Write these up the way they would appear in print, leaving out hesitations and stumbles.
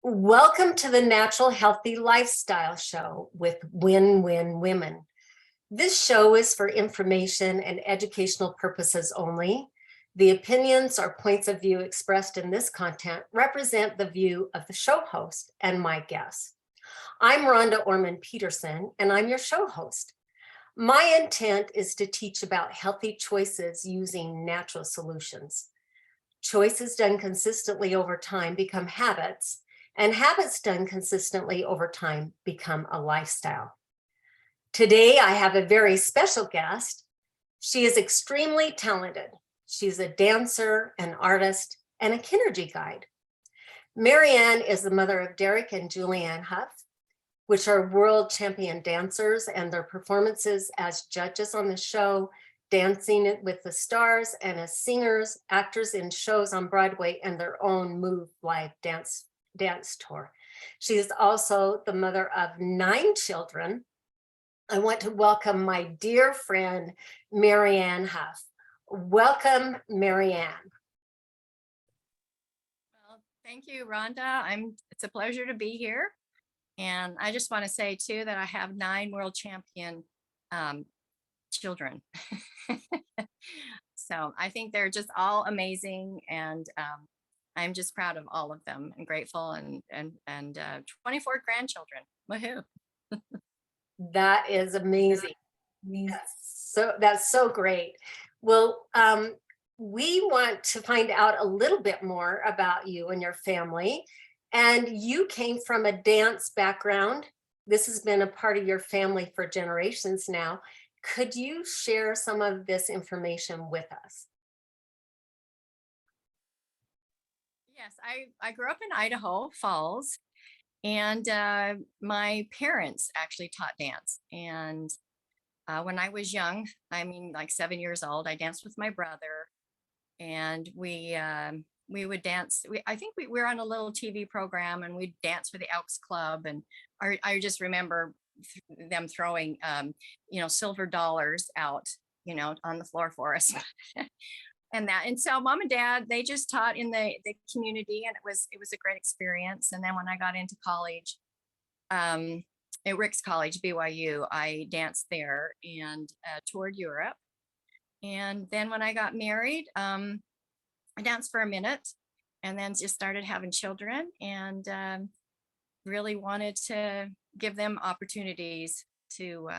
Welcome to the Natural Healthy Lifestyle Show with Win-Win Women. This show is for information and educational purposes only. The opinions or points of view expressed in this content represent the view of the show host and my guests. I'm Rhonda Ormond Peterson, and I'm your show host. My intent is to teach about healthy choices using natural solutions. Choices done consistently over time become habits, and habits done consistently over time become a lifestyle. Today, I have a very special guest. She is extremely talented. She's a dancer, an artist, and a Kinergy guide. Marriann is the mother of Derek and Julianne Hough, which are world champion dancers, and their performances as judges on the show Dancing with the Stars, and as singers, actors in shows on Broadway, and their own Move Live dance tour. She is also the mother of 9 children. I want to welcome my dear friend, Marriann Hough. Welcome, Marriann. Well, thank you, Rhonda. It's a pleasure to be here. And I just want to say too that I have 9 world champion children. So I think they're just all amazing, and I'm just proud of all of them and grateful, and 24 grandchildren. Woohoo! That is amazing. That's so great. Well, we want to find out a little bit more about you and your family. And you came from a dance background. This has been a part of your family for generations now. Could you share some of this information with us? Yes, I grew up in Idaho Falls, and my parents actually taught dance. And when I was young, I mean, like 7 years old, I danced with my brother, and we would dance. I think we were on a little TV program, and we'd dance for the Elks Club. And I just remember them throwing, silver dollars out, on the floor for us. And so mom and dad, they just taught in the community, and it was a great experience. And then when I got into college, at Rick's College, BYU, I danced there and toured Europe. And then when I got married, I danced for a minute, and then just started having children, and really wanted to give them opportunities to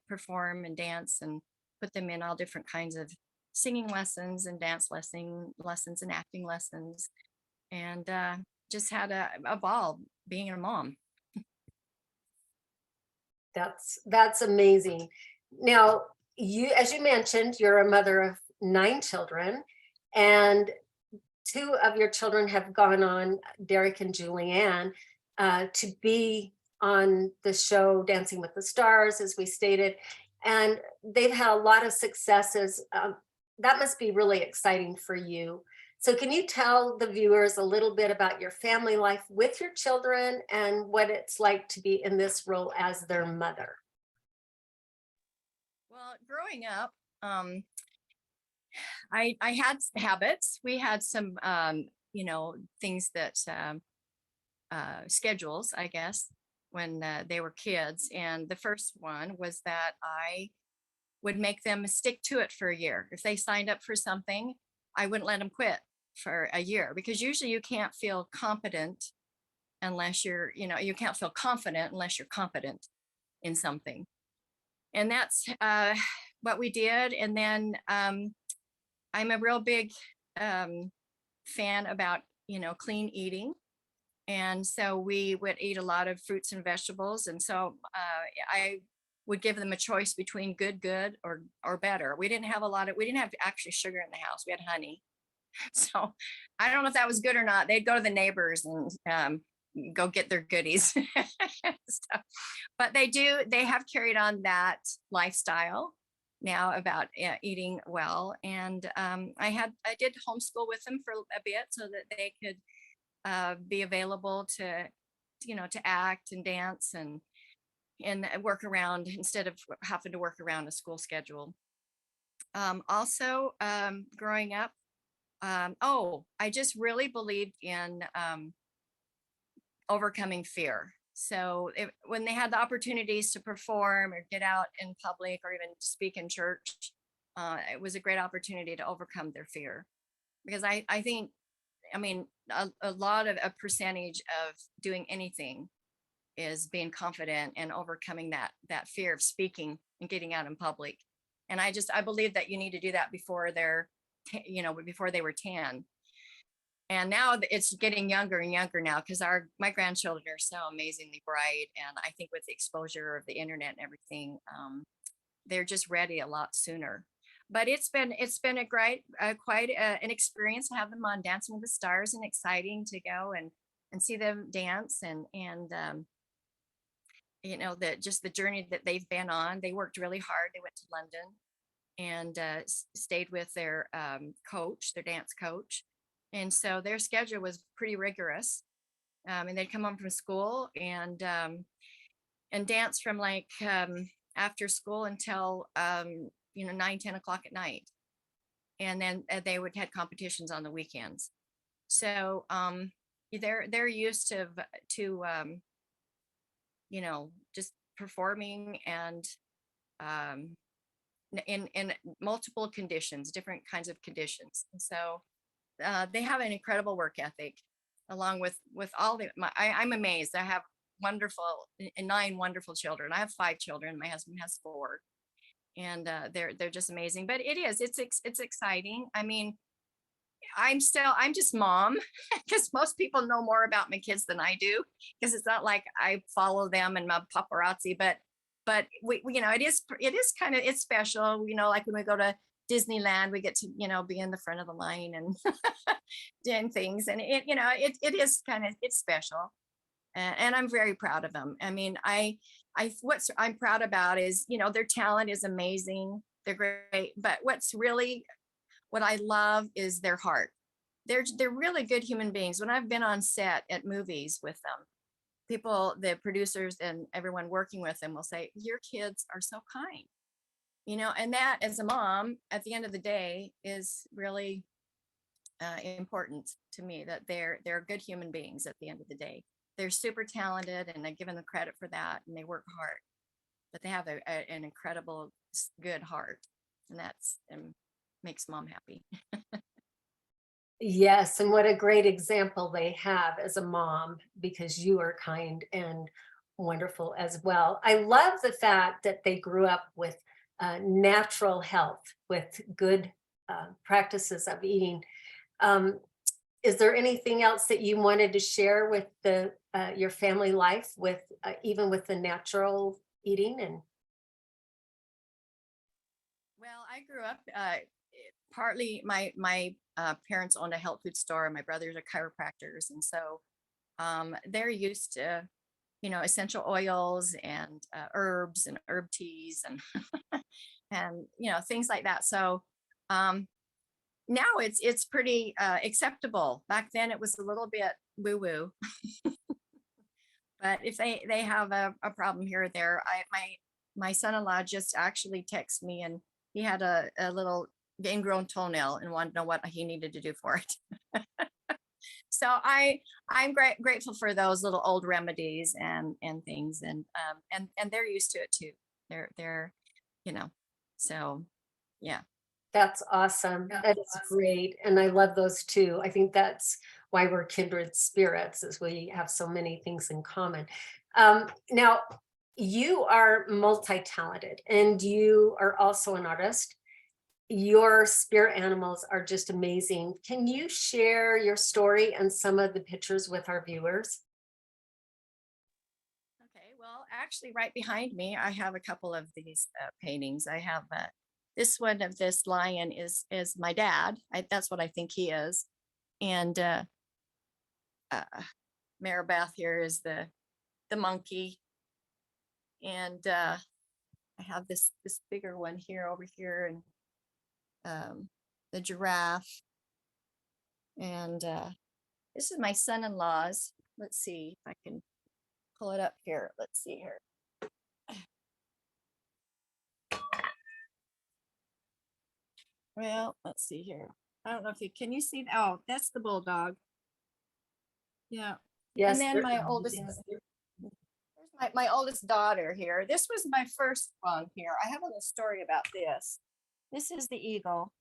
perform and dance, and put them in all different kinds of singing lessons and dance lessons and acting lessons, and just had a ball being a mom. That's amazing. Now, as you mentioned, you're a mother of 9 children, and 2 of your children have gone on, Derek and Julianne, to be on the show Dancing with the Stars, as we stated, and they've had a lot of successes. That must be really exciting for you. So can you tell the viewers a little bit about your family life with your children and what it's like to be in this role as their mother? Well, growing up, I had habits. We had some, things that schedules, I guess, when they were kids. And the first one was that I would make them stick to it for a year. If they signed up for something, I wouldn't let them quit for a year, because usually you can't feel competent unless you can't feel confident unless you're competent in something. And that's what we did. And then I'm a real big fan about, clean eating. And so we would eat a lot of fruits and vegetables. And so I would give them a choice between good, or better. We didn't have actually sugar in the house. We had honey. So I don't know if that was good or not. They'd go to the neighbors and go get their goodies. So, but they have carried on that lifestyle now about eating well. And I did homeschool with them for a bit so that they could be available to act and dance and work around, instead of having to work around a school schedule. Also, growing up, I just really believed in overcoming fear. So when they had the opportunities to perform or get out in public or even speak in church, it was a great opportunity to overcome their fear. Because I think, I mean, a lot of a percentage of doing anything is being confident and overcoming that fear of speaking and getting out in public. And I believe that you need to do that before before they were 10. And now it's getting younger and younger now, because my grandchildren are so amazingly bright, and I think with the exposure of the internet and everything, they're just ready a lot sooner. But it's been a great quite an experience to have them on Dancing with the Stars, and exciting to go and see them dance, and just the journey that they've been on. They worked really hard. They went to London and stayed with their coach, their dance coach. And so their schedule was pretty rigorous. And they'd come home from school and dance from like after school until 9-10 o'clock at night. And then they would had competitions on the weekends. So they're used to just performing, and in multiple conditions, different kinds of conditions. And so they have an incredible work ethic, along with all I'm amazed. I have 9 wonderful children. I have 5 children. My husband has 4, and they're just amazing. But it's exciting. I mean, I'm just mom, because most people know more about my kids than I do, because it's not like I follow them and my paparazzi, but we it is kind of, it's special, like when we go to Disneyland, we get to, be in the front of the line and doing things. And it is kind of, it's special. And I'm very proud of them. I mean, what I'm proud about is, their talent is amazing. They're great. But what I love is their heart. They're really good human beings. When I've been on set at movies with them, people, the producers and everyone working with them will say, your kids are so kind. And that, as a mom, at the end of the day, is really important to me, that they're good human beings at the end of the day. They're super talented, and I give them the credit for that, and they work hard, but they have an incredible, good heart, and that's makes mom happy. Yes, and what a great example they have as a mom, because you are kind and wonderful as well. I love the fact that they grew up with natural health, with good practices of eating. Is there anything else that you wanted to share with your family life, with even with the natural eating? And Well, I grew up partly, my parents owned a health food store, and my brothers are chiropractors, and so they're used to essential oils and herbs and herb teas and and things like that. So now it's pretty acceptable. Back then it was a little bit woo woo. But if they have a problem here or there, my son-in-law just actually texted me, and he had a little ingrown toenail and wanted to know what he needed to do for it. So I'm grateful for those little old remedies and things, and they're used to it too. They're so yeah. that's awesome. That is great. And I love those too. I think that's why we're kindred spirits, is we have so many things in common. Now, you are multi-talented, and you are also an artist. Your spirit animals are just amazing. Can you share your story and some of the pictures with our viewers? Okay, well, actually, right behind me, I have a couple of these paintings. I have this one of this lion is my dad. That's what I think he is, and uh, Maribeth here is the monkey, and I have this bigger one here over here, and the giraffe, and this is my son-in-law's. Let's see if I can pull it up here. Let's see here. Well, let's see here. I don't know if can you see? Oh, that's the bulldog. Yeah. And Yes, then they're my oldest, amazing. there's my oldest daughter here. This was my first one here. I have a little story about this. This is the eagle.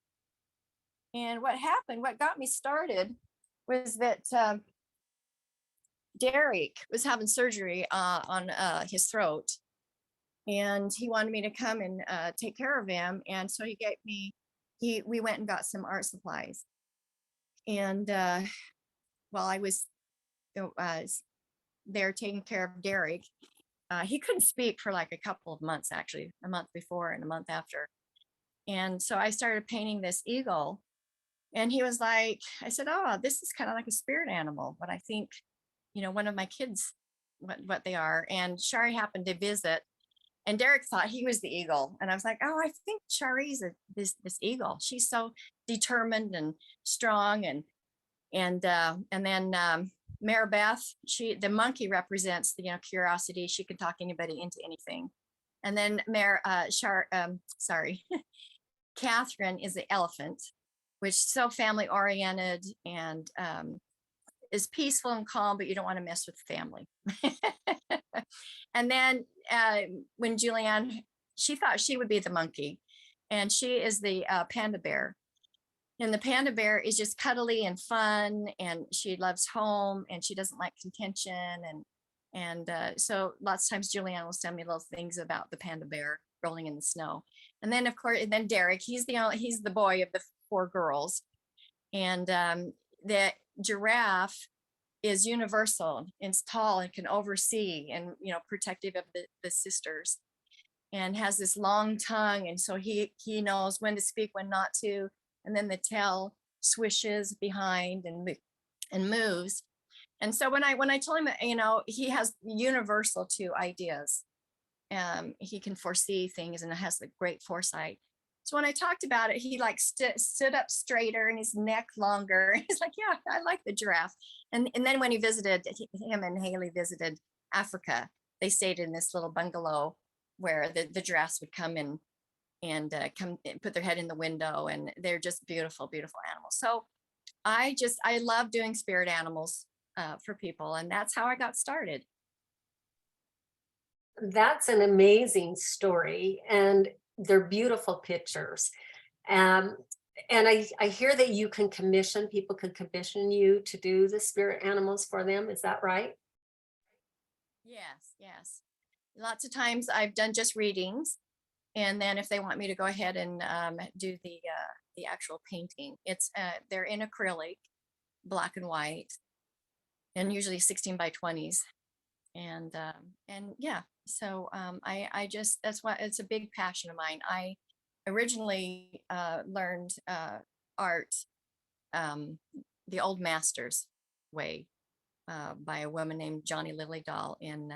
And what happened, what got me started was that Derek was having surgery on his throat. And he wanted me to come and take care of him. And so he gave me, we went and got some art supplies. And while I was there taking care of Derek, he couldn't speak for like a couple of months, actually, a month before and a month after. And so I started painting this eagle. And he was like, I said, oh, this is kind of like a spirit animal, but I think, one of my kids, what they are. And Shari happened to visit, and Derek thought he was the eagle. And I was like, oh, I think Shari's this eagle. She's so determined and strong. And then Mary Beth, the monkey represents the curiosity. She can talk anybody into anything. And then Catherine is the elephant, which is so family oriented and is peaceful and calm, but you don't want to mess with family. And then when Julianne, she thought she would be the monkey, and she is the panda bear. And the panda bear is just cuddly and fun, and she loves home, and she doesn't like contention. And so lots of times Julianne will send me little things about the panda bear rolling in the snow. And then of course, and then Derek, he's the boy of the 4 girls. And the giraffe is universal. It's tall and can oversee and protective of the sisters, and has this long tongue, and so he knows when to speak, when not to. And then the tail swishes behind and moves. And so when I told him, he has universal 2 ideas. He can foresee things and has a great foresight. So when I talked about it, he like stood up straighter and his neck longer. He's like, yeah, I like the giraffe. And then when him and Haley visited Africa, they stayed in this little bungalow where the giraffes would come in and come and put their head in the window, and they're just beautiful, beautiful animals. So I love doing spirit animals for people, and that's how I got started. That's an amazing story, and they're beautiful pictures. Um, and I hear that people can commission you to do the spirit animals for them. Is that right? Yes. Lots of times I've done just readings, and then if they want me to go ahead and do the actual painting, they're in acrylic, black and white, and usually 16 by 20s. And yeah, so I just, that's why it's a big passion of mine. I originally learned art the old masters way by a woman named Johnny Lillydahl in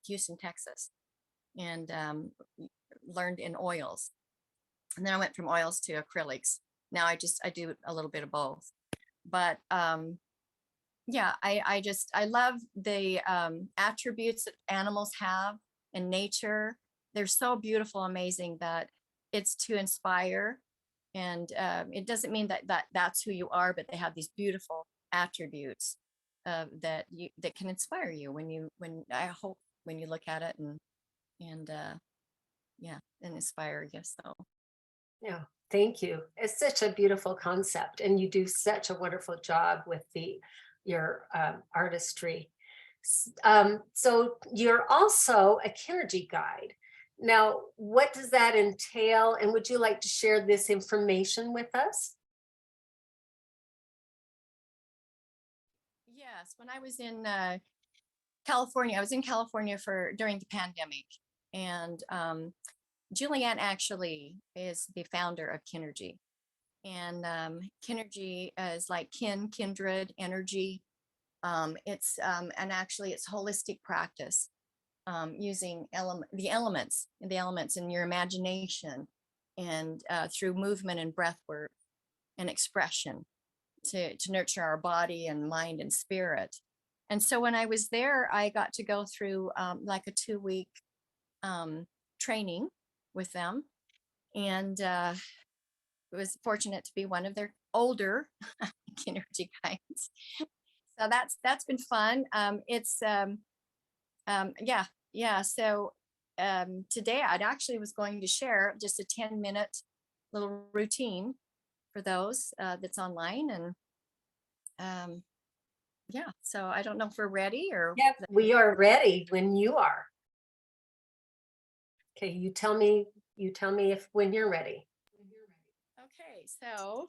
Houston, Texas, and learned in oils. And then I went from oils to acrylics. Now I do a little bit of both. But yeah, I love the attributes that animals have in nature. They're so beautiful, amazing, that it's to inspire. And it doesn't mean that's who you are, but they have these beautiful attributes that can inspire you I hope when you look at it and yeah, and inspire you. So Yeah, thank you. It's such a beautiful concept, and you do such a wonderful job with your artistry. So you're also a Kinergy guide. Now, what does that entail? And would you like to share this information with us? yes, when I was in California, I was in California during the pandemic, and Julianne actually is the founder of Kinergy. And Kinergy is like kindred, energy. And actually it's holistic practice using the elements in your imagination, and through movement and breath work and expression to nurture our body and mind and spirit. And so when I was there, I got to go through like a 2-week training with them, and was fortunate to be one of their older energy guides. So that's been fun. Yeah. So today I'd actually was going to share just a 10-minute little routine for those that's online. And yeah, so I don't know if we're ready or. Yep, we are ready when you are. Okay, you tell me if when you're ready. Okay, so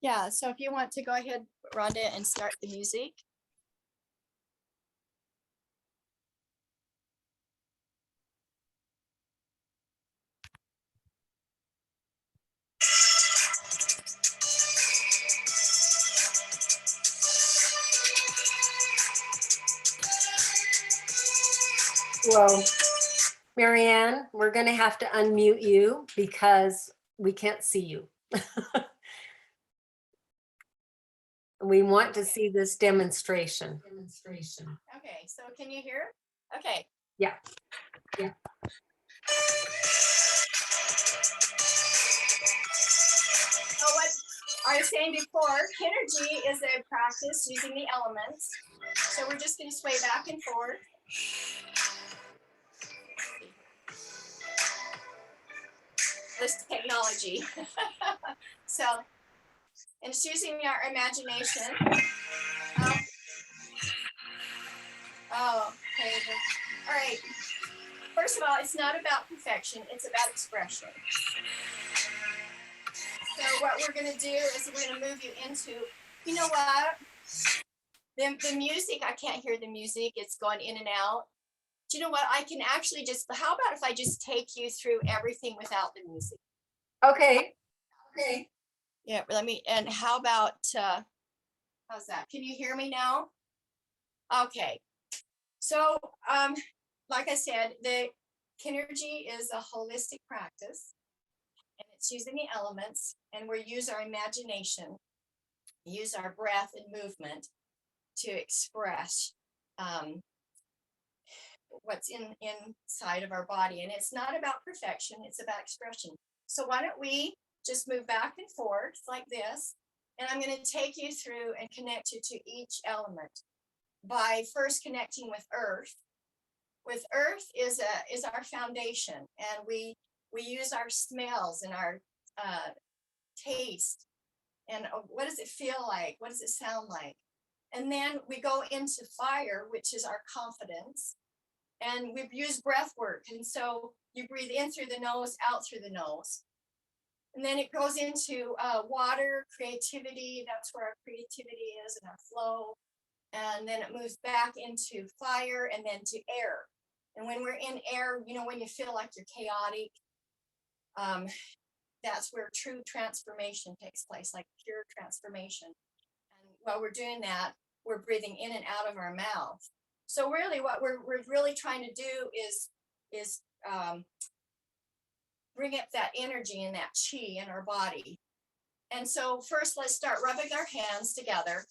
yeah, so if you want to go ahead, Rhonda, and start the music. Well, Marriann, we're going to have to unmute you because we can't see you. We want to see this demonstration. Okay, so can you hear? Okay. Yeah. So what I was saying before, Kinergy is a practice using the elements. So we're just going to sway back and forth. This technology. So, and it's using our imagination. Okay. All right. First of all, it's not about perfection. It's about expression. So what we're going to do is we're going to move you into, you know what? The music, I can't hear the music. It's going in and out. Do you know what? I can actually just, how about if I just take you through everything without the music? Okay. Yeah, and how about, how's that? Can you hear me now? Okay. So, like I said, the Kinergy is a holistic practice, and it's using the elements, and we use our imagination, use our breath and movement to express what's inside of our body. And it's not about perfection, it's about expression. So why don't we just move back and forth like this, and I'm going to take you through and connect you to each element by first connecting with earth. With earth is our foundation, and we use our smells and our taste, and what does it feel like, what does it sound like. And then we go into fire, which is our confidence, and we use breath work. And so you breathe in through the nose, out through the nose. And then it goes into water, creativity. That's where our creativity is and our flow. And then it moves back into fire and then to air. And when we're in air, you know, when you feel like you're chaotic, that's where true transformation takes place, like pure transformation. And while we're doing that, we're breathing in and out of our mouth. So really what we're really trying to do is bring up that energy and that chi in our body. And so first, let's start rubbing our hands together.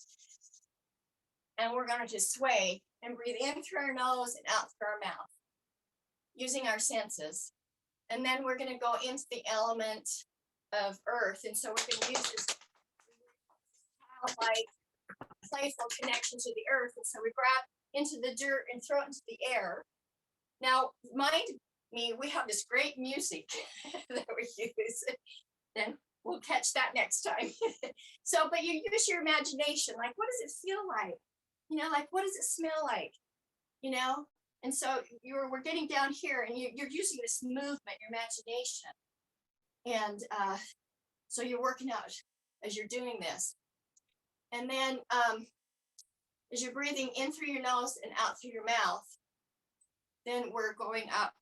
And we're going to just sway and breathe in through our nose and out through our mouth, using our senses. And then we're going to go into the element of earth. And so we're going to use this childlike, playful connection to the earth. And so we grab into the dirt and throw it into the air. Now, mind me, we have this great music that we use. And we'll catch that next time. So, but you use your imagination. Like, what does it feel like? You know, like, what does it smell like? You know? And so we're getting down here, and you're using this movement, your imagination. And so you're working out as you're doing this. And then as you're breathing in through your nose and out through your mouth, then we're going up,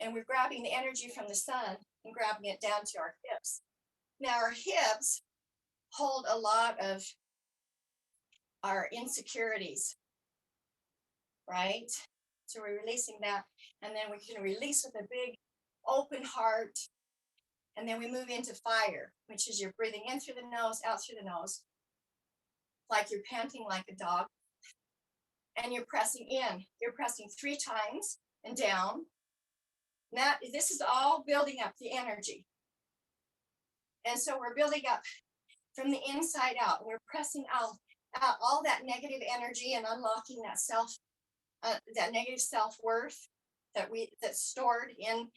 and we're grabbing the energy from the sun and grabbing it down to our hips. Now our hips hold a lot of our insecurities, right? So we're releasing that, and then we can release with a big open heart. And then we move into fire, which is you're breathing in through the nose, out through the nose, like you're panting like a dog. And you're pressing in. You're pressing 3 times and down. Now, this is all building up the energy. And so we're building up from the inside out. We're pressing out all that negative energy and unlocking that that negative self-worth that's stored in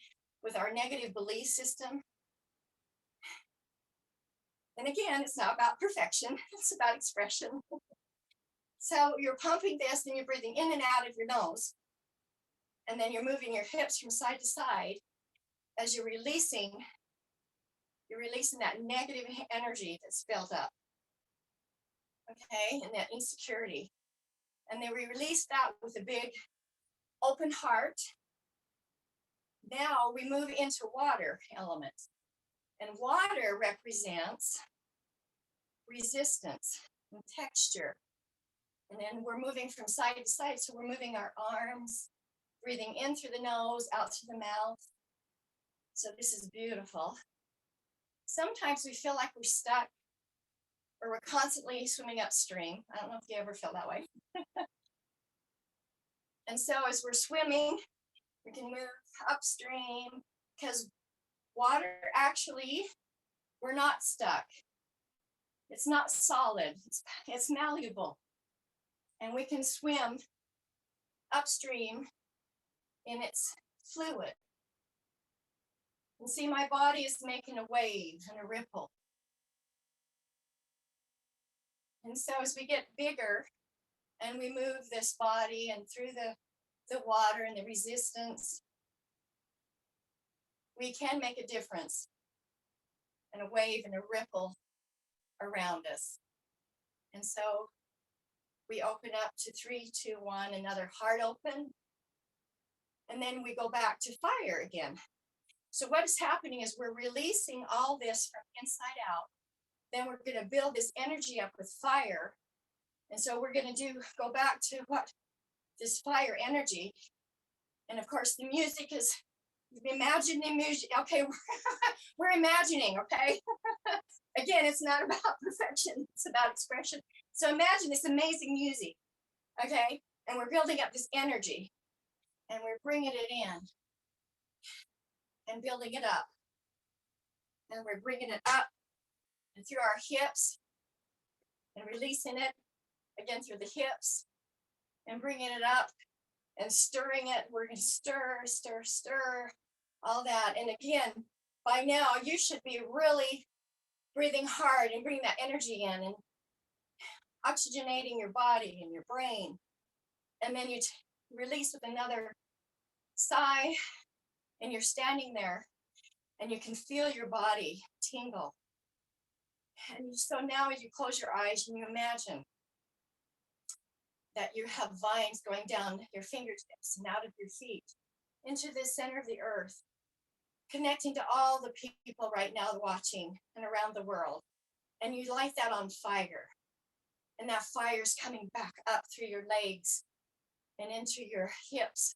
with our negative belief system. And again, it's not about perfection, it's about expression. So you're pumping this and you're breathing in and out of your nose. And then you're moving your hips from side to side as you're releasing that negative energy that's built up. Okay, and that insecurity. And then we release that with a big open heart. Now we move into water element. And water represents resistance and texture. And then we're moving from side to side. So we're moving our arms, breathing in through the nose, out through the mouth. So this is beautiful. Sometimes we feel like we're stuck or we're constantly swimming upstream. I don't know if you ever feel that way. And so as we're swimming, we can move upstream because water actually, we're not stuck. It's not solid, it's malleable. And we can swim upstream in its fluid. And see, my body is making a wave and a ripple. And so as we get bigger and we move this body and through the water and the resistance, we can make a difference and a wave and a ripple around us. And so we open up to 3, 2, 1, another heart open. And then we go back to fire again. So what is happening is we're releasing all this from inside out. Then we're going to build this energy up with fire. And so we're going to go back to this fire energy. And of course, the music is, imagine the music. Okay, we're imagining, okay? Again, it's not about perfection, it's about expression. So imagine this amazing music, okay? And we're building up this energy and we're bringing it in and building it up. And we're bringing it up and through our hips and releasing it again through the hips and bringing it up and stirring it. We're going to stir, stir, stir, all that. And again, by now you should be really breathing hard and bringing that energy in and oxygenating your body and your brain. And then you release with another sigh and you're standing there and you can feel your body tingle. And so now as you close your eyes and you imagine that you have vines going down your fingertips and out of your feet into the center of the earth, connecting to all the people right now watching and around the world. And you light that on fire. And that fire is coming back up through your legs and into your hips.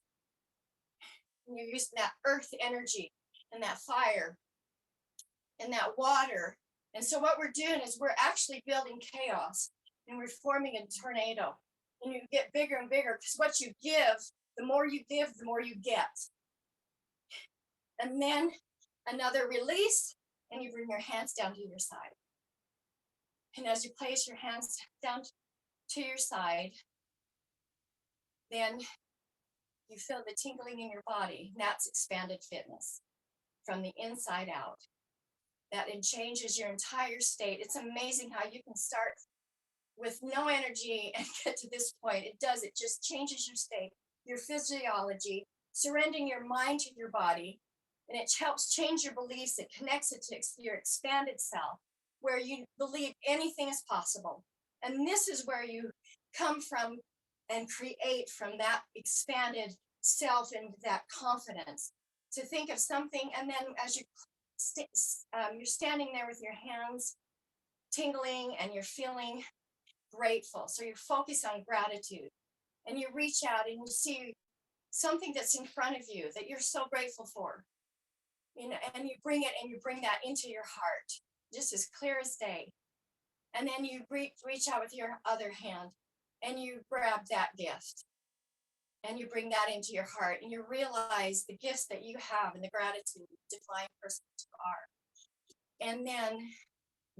And you're using that earth energy and that fire and that water. And so what we're doing is we're actually building chaos and we're forming a tornado. And you get bigger and bigger because what you give, the more you give, the more you get. And then another release, and you bring your hands down to your side. And as you place your hands down to your side, then you feel the tingling in your body. And that's expanded fitness from the inside out. That it changes your entire state. It's amazing how you can start with no energy and get to this point. It does. It just changes your state, your physiology, surrendering your mind to your body. And it helps change your beliefs. It connects it to your expanded self, where you believe anything is possible. And this is where you come from and create from that expanded self and that confidence to think of something. And then as you're standing there with your hands tingling and you're feeling grateful. So you're focused on gratitude and you reach out and you see something that's in front of you that you're so grateful for. And you bring it and you bring that into your heart, just as clear as day. And then you reach out with your other hand and you grab that gift and you bring that into your heart and you realize the gifts that you have and the gratitude, the divine person you are. And then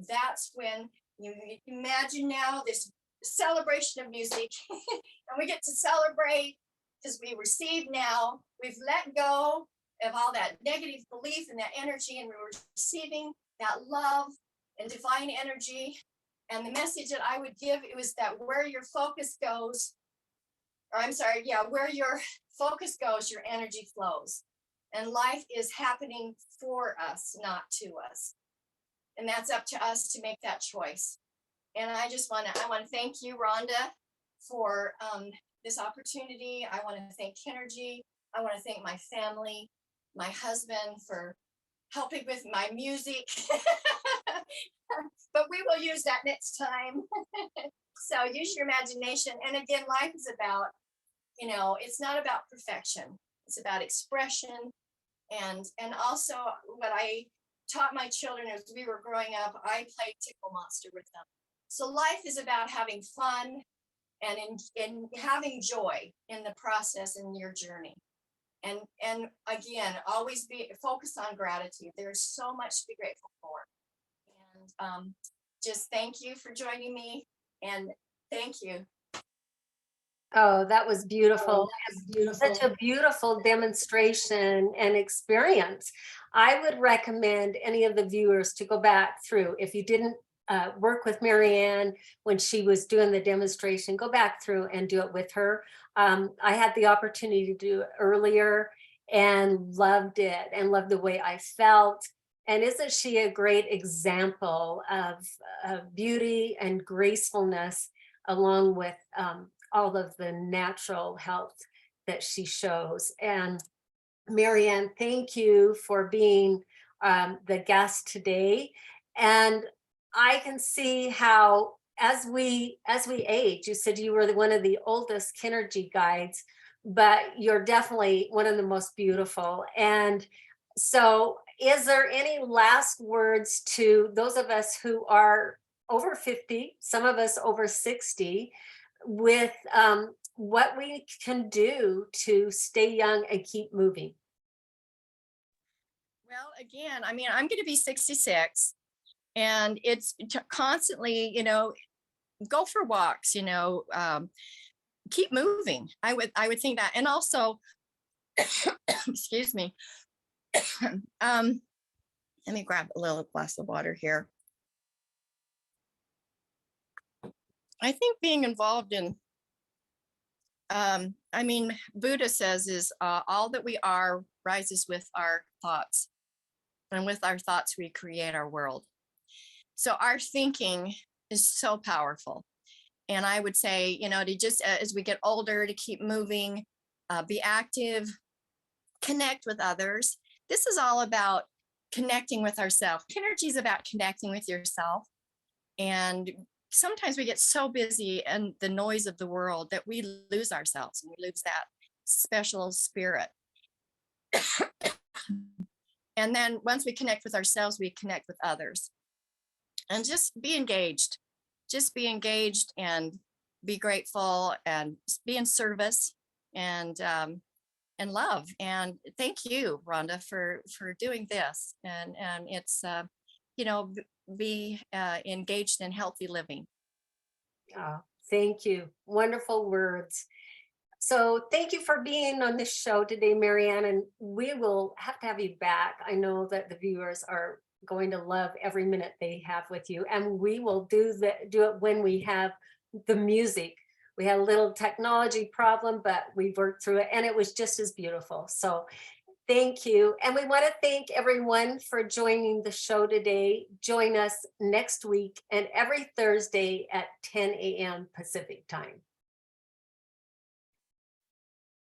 that's when you imagine now this celebration of music, and we get to celebrate because we receive now, we've let go of all that negative belief and that energy, and we're receiving that love and divine energy. And the message that I would give, it was that where your focus goes, or I'm sorry, yeah, where your focus goes, your energy flows. And life is happening for us, not to us. And that's up to us to make that choice. And I want to thank you, Rhonda, for this opportunity. I want to thank Kinergy. I want to thank my family, my husband for helping with my music. But we will use that next time. So use your imagination. And again, life is about, it's not about perfection. It's about expression. And also what I taught my children as we were growing up, I played Tickle Monster with them. So life is about having fun and in having joy in the process in your journey. And again, always be focused on gratitude. There's so much to be grateful for. And just thank you for joining me. And thank you. Oh, that was beautiful. Such a beautiful demonstration and experience. I would recommend any of the viewers to go back through. If you didn't work with Marriann when she was doing the demonstration, go back through and do it with her. I had the opportunity to do it earlier and loved it and loved the way I felt. And isn't she a great example of beauty and gracefulness, along with all of the natural health that she shows? And Marriann, thank you for being the guest today. And I can see how as we age, you said you were one of the oldest Kinergy guides, but you're definitely one of the most beautiful. And so is there any last words to those of us who are over 50, some of us over 60, with what we can do to stay young and keep moving? Well, again, I mean, I'm going to be 66, and it's constantly, go for walks, keep moving. I would think that. And also, excuse me, let me grab a little glass of water here. I think being involved in, Buddha says is all that we are rises with our thoughts. And with our thoughts, we create our world. So our thinking is so powerful. And I would say, to just as we get older, to keep moving, be active, connect with others. This is all about connecting with ourselves. Kinergy is about connecting with yourself. And sometimes we get so busy in the noise of the world that we lose ourselves and we lose that special spirit. And then once we connect with ourselves, we connect with others. And just be engaged. Just be engaged and be grateful and be in service and love. And thank you, Rhonda, for doing this. And it's be engaged in healthy living. Oh, thank you. Wonderful words. So thank you for being on this show today, Marriann, and we will have to have you back. I know that the viewers are going to love every minute they have with you, and we will do it when we have the music. We had a little technology problem, but we worked through it, and it was just as beautiful. So thank you. And we want to thank everyone for joining the show today. Join us next week and every Thursday at 10 a.m. Pacific time.